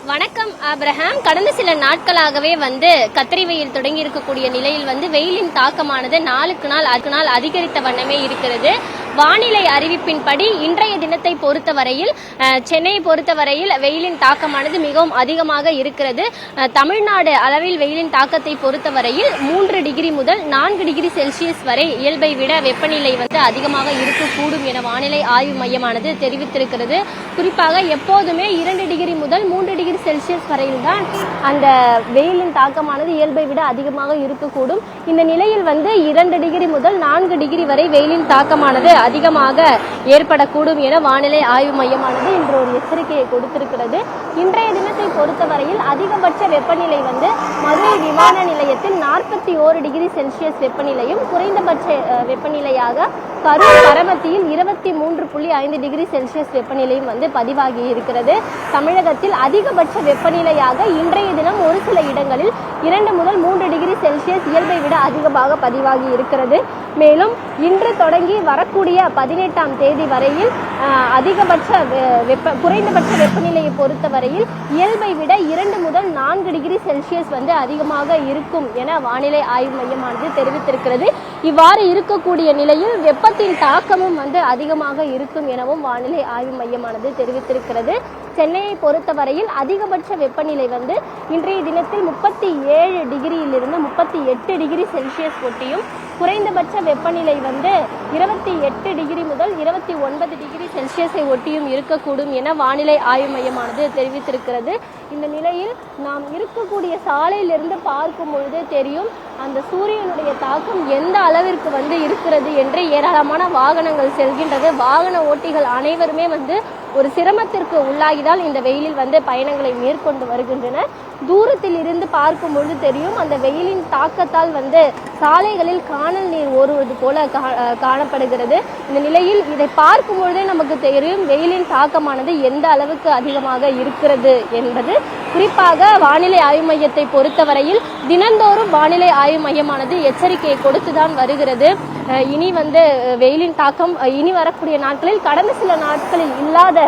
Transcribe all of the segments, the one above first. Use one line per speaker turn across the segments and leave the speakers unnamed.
வணக்கம் ஆபிரஹாம். கடந்த சில நாட்களாகவே கத்திரி வெயில் தொடங்கி இருக்கக்கூடிய நிலையில் வெயிலின் தாக்கமானது நாளுக்கு நாள் அதிகரித்த வண்ணமே இருக்கிறது. வானிலை அறிவிப்பின்படி இன்றைய தினத்தை பொறுத்தவரையில் சென்னையை பொறுத்தவரையில் வெயிலின் தாக்கமானது மிகவும் அதிகமாக இருக்கிறது. தமிழ்நாடு அளவில் வெயிலின் தாக்கத்தை பொறுத்தவரையில் 3 டிகிரி முதல் 4 டிகிரி செல்சியஸ் வரை இயல்பை விட வெப்பநிலை அதிகமாக இருக்கக்கூடும் என வானிலை ஆய்வு மையமானது தெரிவித்திருக்கிறது. குறிப்பாக எப்போதுமே 2 டிகிரி முதல் 3 டிகிரி செல்சியஸ் வரையில் தான் அந்த வெயிலின் தாக்கமானது இயல்பை விட அதிகமாக இருக்கக்கூடும். இந்த நிலையில் 2 டிகிரி முதல் 4 டிகிரி வரை வெயிலின் தாக்கமானது அதிகமாக ஏற்படக்கூடும் என வானிலை ஆய்வு மையமானது இன்று ஒரு எச்சரிக்கையை கொடுத்திருக்கிறது. இன்றைய தினத்தை பொறுத்தவரையில் அதிகபட்ச வெப்பநிலை மதுரை விமான நிலையத்தில் 41 டிகிரி செல்சியஸ் வெப்பநிலையும், குறைந்தபட்ச வெப்பநிலையாக கரூர் பரமத்தியில் 23.5 டிகிரி செல்சியஸ் வெப்பநிலையும் பதிவாகி இருக்கிறது. தமிழகத்தில் அதிகபட்ச வெப்பநிலையாக இன்றைய தினம் ஒரு சில இடங்களில் 2 முதல் 3 டிகிரி செல்சியஸ் இயல்பை விட அதிகமாக பதிவாகி இருக்கிறது. மேலும் இன்று தொடங்கி வரக்கூடிய 18ஆம் தேதி வரையில் அதிகபட்ச குறைந்தபட்ச வெப்பநிலையை பொறுத்தவரையில் இயல்பை விட 2 முதல் 4 டிகிரி செல்சியஸ் அதிகமாக இருக்கும் என வானிலை ஆய்வு மையமானது தெரிவித்திருக்கிறது. இவ்வாறு இருக்கக்கூடிய நிலையில் வெப்பத்தின் தாக்கமும் அதிகமாக இருக்கும் எனவும் வானிலை ஆய்வு மையமானது தெரிவித்திருக்கிறது. சென்னையை பொறுத்தவரையில் அதிகபட்ச வெப்பநிலை இன்றைய தினத்தில் 37 டிகிரியிலிருந்து 38 டிகிரி செல்சியஸ் ஒட்டியும், குறைந்தபட்ச வெப்பநிலை 28 டிகிரி முதல் 29 டிகிரி செல்சியஸை ஒட்டியும் இருக்கக்கூடும் என வானிலை ஆய்வு மையமானது தெரிவித்திருக்கிறது. இந்த நிலையில் நாம் இருக்கக்கூடிய சாலையிலிருந்து பார்க்கும் பொழுதே தெரியும் அந்த சூரியனுடைய தாக்கம் எந்த அளவிற்கு இருக்கிறது என்று. ஏராளமான வாகனங்கள் செல்கின்றது. வாகன ஓட்டிகள் அனைவருமே ஒரு சிரமத்திற்கு உள்ளாகிதான் இந்த வெயிலில் பயணங்களை மேற்கொண்டு வருகின்றனர். தூரத்தில் இருந்து பார்க்கும் பொழுது தெரியும் அந்த வெயிலின் தாக்கத்தால் சாலைகளில் காணல் நீர் ஓடுவது போல காணப்படுகிறது. இந்த நிலையில் இதை பார்க்கும் பொழுதே நமக்கு தெரியும் வெயிலின் தாக்கமானது எந்த அளவுக்கு அதிகமாக இருக்கிறது என்பது. குறிப்பாக வானிலை ஆய்வு மையத்தை பொறுத்தவரையில் தினந்தோறும் வானிலை ஆய்வு மையமானது எச்சரிக்கையை கொடுத்துதான் வருகிறது. இனி வெயிலின் தாக்கம் இனி வரக்கூடிய நாட்களில் கடந்த சில நாட்களில் இல்லாத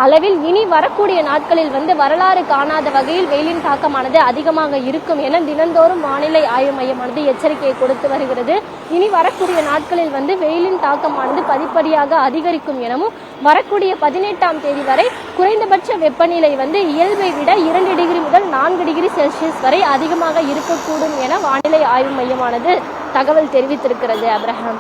அளவில் இனி வரக்கூடிய நாட்களில் வரலாறு காணாத வகையில் வெயிலின் தாக்கமானது அதிகமாக இருக்கும் என தினந்தோறும் வானிலை ஆய்வு மையமானது எச்சரிக்கையை கொடுத்து வருகிறது. இனி வரக்கூடிய நாட்களில் வெயிலின் தாக்கமானது படிப்படியாக அதிகரிக்கும் எனவும், வரக்கூடிய 18ஆம் தேதி வரை குறைந்தபட்ச வெப்பநிலை இயல்பை விட 2 டிகிரி முதல் 4 டிகிரி செல்சியஸ் வரை அதிகமாக இருக்கக்கூடும் என வானிலை ஆய்வு மையமானது தகவல் தெரிவித்திருக்கிறது. ஆபிரஹாம்.